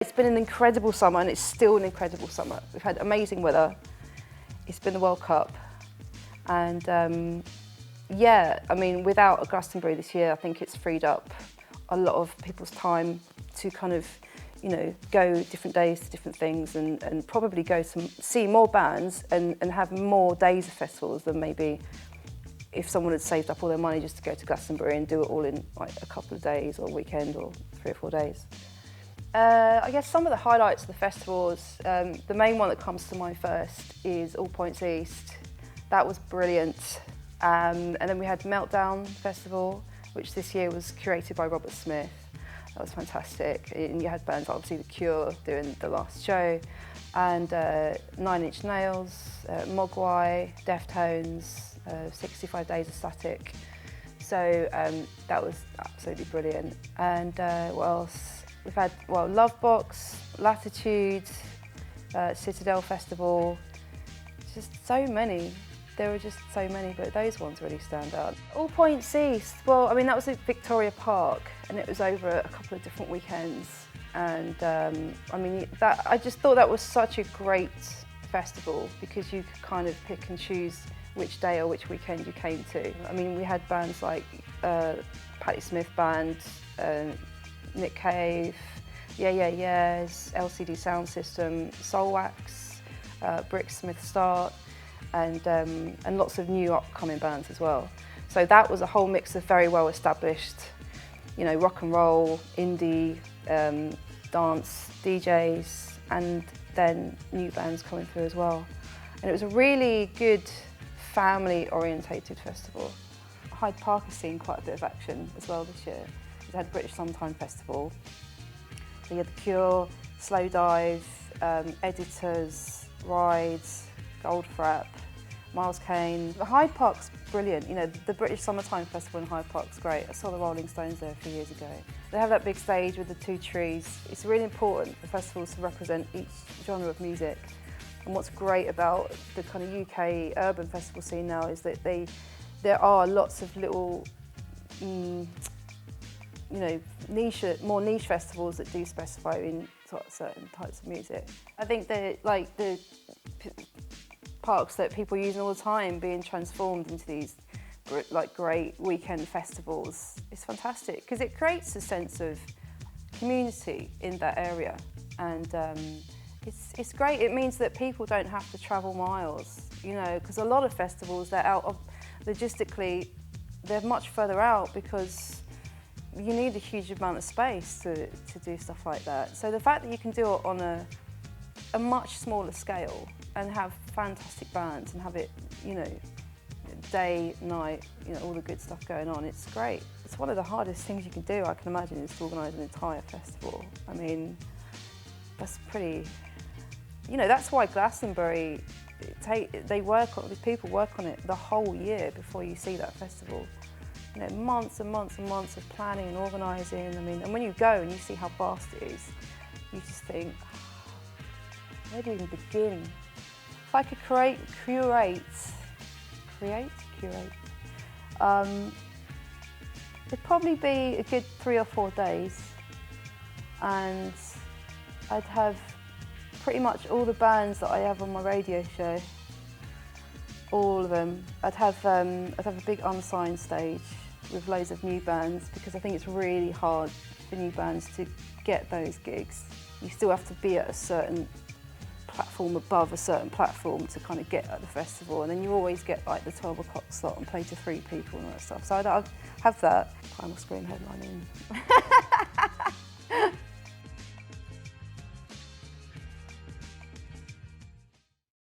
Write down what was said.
It's been an incredible summer, and it's still an incredible summer. We've had amazing weather. It's been the World Cup, and yeah, I mean, without a Glastonbury this year, I think it's freed up a lot of people's time to kind of, you know, go different days to different things, and probably go see more bands and have more days of festivals than maybe if someone had saved up all their money just to go to Glastonbury and do it all in like a couple of days or a weekend or 3 or 4 days. I guess some of the highlights of the festivals, the main one that comes to mind first is All Points East. That was brilliant. And then we had Meltdown Festival, which this year was curated by Robert Smith. That was fantastic. And you had bands like obviously The Cure doing the last show, and 9 Inch Nails, Mogwai, Deftones, 65 Days of Static. So that was absolutely brilliant. And what else? We've had, well, Lovebox, Latitude, Citadel Festival, just so many. There were just so many, but those ones really stand out. All Points East, well, I mean, that was at Victoria Park, and it was over a couple of different weekends. And I mean, I just thought that was such a great festival because you could kind of pick and choose which day or which weekend you came to. I mean, we had bands like Patti Smith Band, Nick Cave, Yeah Yeah Yeahs, LCD Sound System, Soulwax, Brick Smith Start, and lots of new upcoming bands as well. So that was a whole mix of very well established, you know, rock and roll, indie, dance, DJs, and then new bands coming through as well. And it was a really good family-orientated festival. Hyde Park has seen quite a bit of action as well this year. We had British Summertime Festival. So you had The Cure, Slow Dive, Editors, Rides, Goldfrapp, Miles Kane. The Hyde Park's brilliant. You know, the British Summertime Festival in Hyde Park's great. I saw the Rolling Stones there a few years ago. They have that big stage with the 2 trees. It's really important for festivals to represent each genre of music. And what's great about the kind of UK urban festival scene now is that there are lots of little, you know, more niche festivals that do specify in certain types of music. I think that like the parks that people use all the time being transformed into these like great weekend festivals is fantastic because it creates a sense of community in that area, and it's great. It means that people don't have to travel miles, you know, because a lot of festivals, they're out of, logistically, they're much further out because you need a huge amount of space to do stuff like that. So the fact that you can do it on a much smaller scale and have fantastic bands and have it, you know, day, night, you know, all the good stuff going on, it's great. It's one of the hardest things you can do, I can imagine, is to organise an entire festival. I mean, that's pretty, you know, that's why Glastonbury, people work on it the whole year before you see that festival. You know, months and months and months of planning and organising. I mean, and when you go and you see how vast it is, you just think, where do you even begin? If I could curate, it'd probably be a good 3 or 4 days, and I'd have pretty much all the bands that I have on my radio show, all of them. I'd have a big unsigned stage with loads of new bands because I think it's really hard for new bands to get those gigs. You still have to be at a certain platform above a certain platform to kind of get at the festival, and then you always get like the 12 o'clock slot and play to 3 people and all that stuff. So I'd have that. Primal Scream headlining.